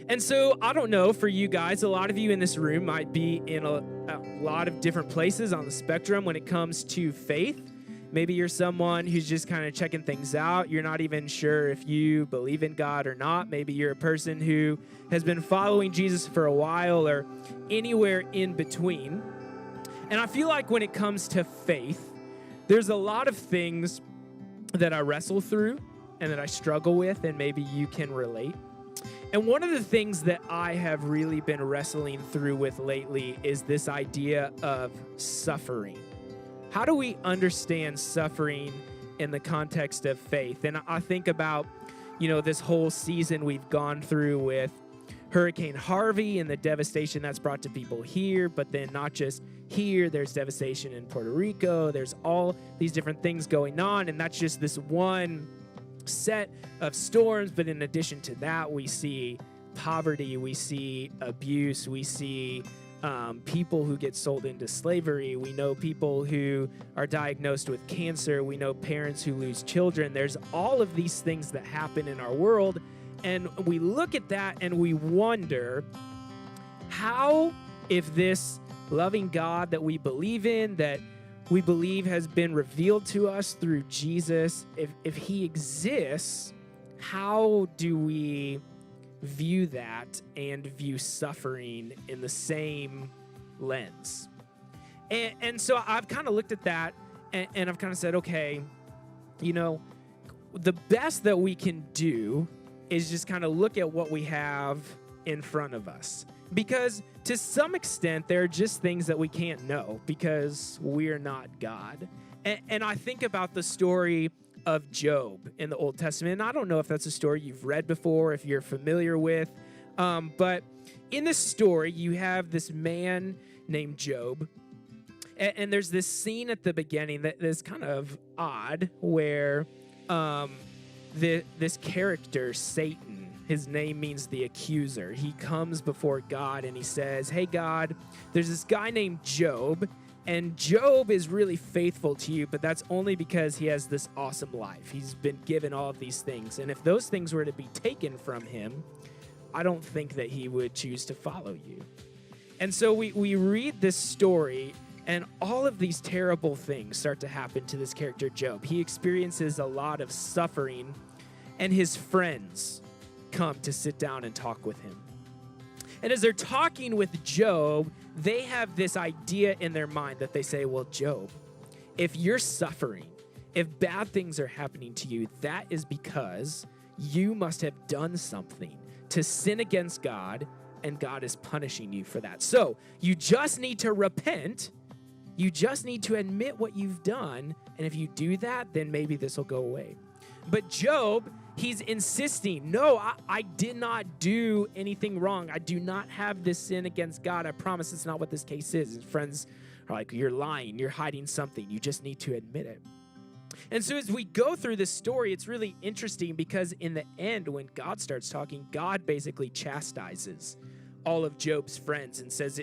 And so I don't know for you guys, a lot of you in this room might be in a lot of different places on the spectrum when it comes to faith. Maybe you're someone who's just kind of checking things out. You're not even sure if you believe in God or not. Maybe you're a person who has been following Jesus for a while or anywhere in between. And I feel like when it comes to faith, there's a lot of things that I wrestle through and that I struggle with, and maybe you can relate. And one of the things that I have really been wrestling through with lately is this idea of suffering. How do we understand suffering in the context of faith? And I think about, this whole season we've gone through with Hurricane Harvey and the devastation that's brought to people here, but then not just here, there's devastation in Puerto Rico. There's all these different things going on, and that's just this one set of storms. But in addition to that, we see poverty, we see abuse, we see people who get sold into slavery. We know people who are diagnosed with cancer. We know parents who lose children. There's all of these things that happen in our world, and we look at that and we wonder how, if this loving God that we believe in, that we believe has been revealed to us through Jesus, if he exists, how do we view that and view suffering in the same lens? And so I've kind of looked at that and I've kind of said, okay, the best that we can do is just kind of look at what we have in front of us. Because to some extent, there are just things that we can't know because we're not God. And I think about the story of Job in the Old Testament. And I don't know if that's a story you've read before, if you're familiar with. But in this story, you have this man named Job. And there's this scene at the beginning that is kind of odd where this character, Satan, his name means the accuser. He comes before God and he says, hey, God, there's this guy named Job, and Job is really faithful to you, but that's only because he has this awesome life. He's been given all of these things. And if those things were to be taken from him, I don't think that he would choose to follow you. And so we read this story, and all of these terrible things start to happen to this character, Job. He experiences a lot of suffering, and his friends come to sit down and talk with him. And as they're talking with Job, they have this idea in their mind that they say, well, Job, if you're suffering, if bad things are happening to you, that is because you must have done something to sin against God, and God is punishing you for that. So you just need to repent. You just need to admit what you've done. And if you do that, then maybe this will go away. But Job, he's insisting, no, I did not do anything wrong. I do not have this sin against God. I promise it's not what this case is. His friends are like, you're lying. You're hiding something. You just need to admit it. And so as we go through this story, it's really interesting because in the end, when God starts talking, God basically chastises all of Job's friends and says,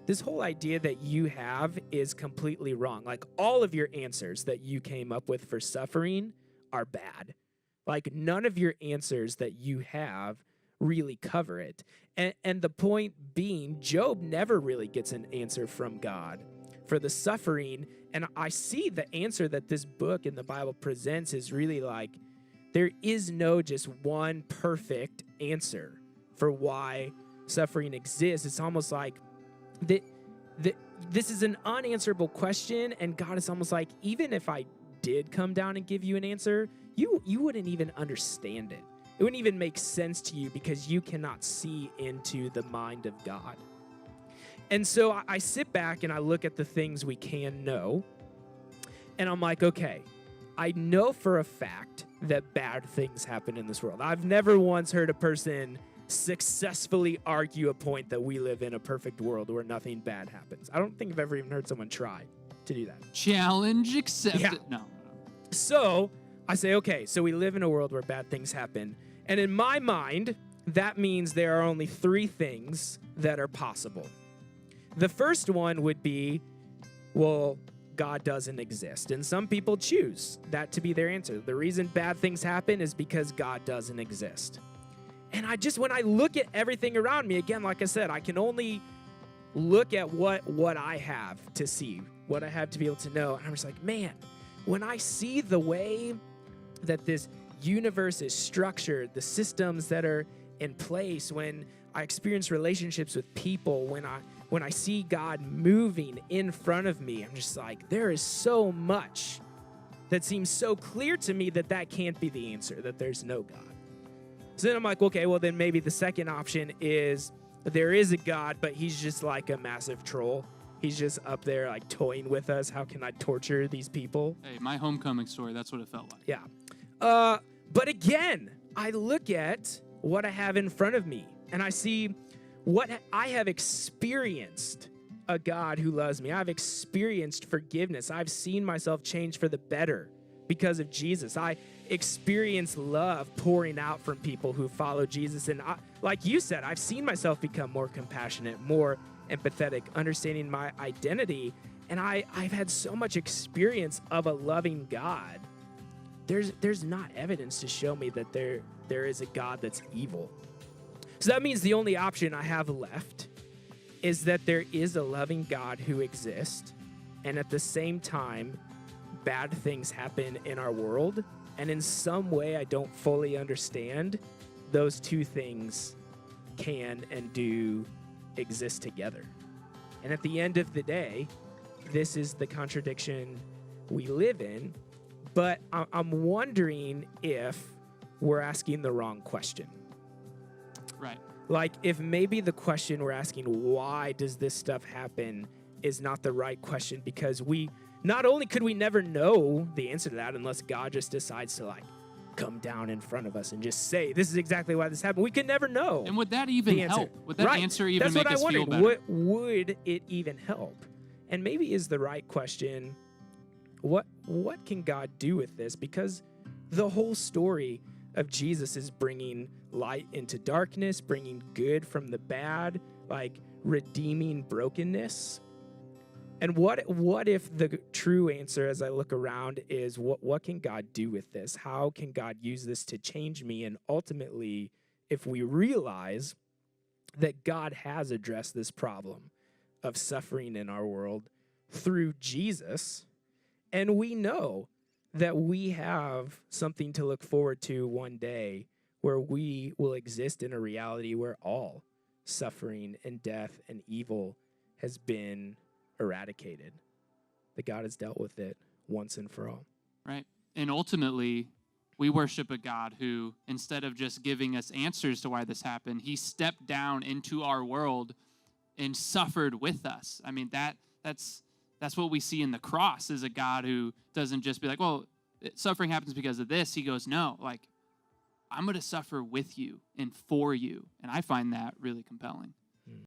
this whole idea that you have is completely wrong. Like, all of your answers that you came up with for suffering are bad. Like, none of your answers that you have really cover it. And the point being, Job never really gets an answer from God for the suffering. And I see the answer that this book in the Bible presents is really like, there is no just one perfect answer for why suffering exists. It's almost like this is an unanswerable question, and God is almost like, even if I did come down and give you an answer, you wouldn't even understand it. It wouldn't even make sense to you because you cannot see into the mind of God. And so I sit back and I look at the things we can know, and I'm like, okay, I know for a fact that bad things happen in this world. I've never once heard a person successfully argue a point that we live in a perfect world where nothing bad happens. I don't think I've ever even heard someone try to do that. Challenge accepted. Yeah. No. So I say, okay, so we live in a world where bad things happen. And in my mind, that means there are only three things that are possible. The first one would be, well, God doesn't exist. And some people choose that to be their answer. The reason bad things happen is because God doesn't exist. And when I look at everything around me, again, like I said, I can only look at what I have to see, what I have to be able to know. And I'm just like, man, when I see the way that this universe is structured, the systems that are in place, when I experience relationships with people, when I see God moving in front of me, I'm just like, there is so much that seems so clear to me that can't be the answer, that there's no God. So then I'm like, okay, well then maybe the second option is there is a God, but he's just like a massive troll. He's just up there like toying with us. How can I torture these people? Hey, my homecoming story, that's what it felt like. Yeah. But again, I look at what I have in front of me and I see what I have experienced, a God who loves me. I've experienced forgiveness. I've seen myself change for the better because of Jesus. I experience love pouring out from people who follow Jesus. And like you said, I've seen myself become more compassionate, more empathetic, understanding my identity. And I've had so much experience of a loving God. There's not evidence to show me that there is a God that's evil. So that means the only option I have left is that there is a loving God who exists, and at the same time, bad things happen in our world, and in some way I don't fully understand, those two things can and do exist together. And at the end of the day, this is the contradiction we live in, but I'm wondering if we're asking the wrong question. Right. Like, if maybe the question we're asking, why does this stuff happen, is not the right question, because not only could we never know the answer to that unless God just decides to, like, come down in front of us and just say, this is exactly why this happened. We could never know. And would that even help? Would that answer even make us feel better? Would it even help? And maybe is the right question, what can God do with this? Because the whole story of Jesus is bringing light into darkness, bringing good from the bad, like redeeming brokenness. And what if the true answer, as I look around, is what can God do with this? How can God use this to change me? And ultimately, if we realize that God has addressed this problem of suffering in our world through Jesus, and we know that we have something to look forward to one day where we will exist in a reality where all suffering and death and evil has been eradicated, that God has dealt with it once and for all. Right. And ultimately, we worship a God who, instead of just giving us answers to why this happened, he stepped down into our world and suffered with us. I mean, that's what we see in the cross, is a God who doesn't just be like, well, suffering happens because of this. He goes, no, like, I'm going to suffer with you and for you. And I find that really compelling.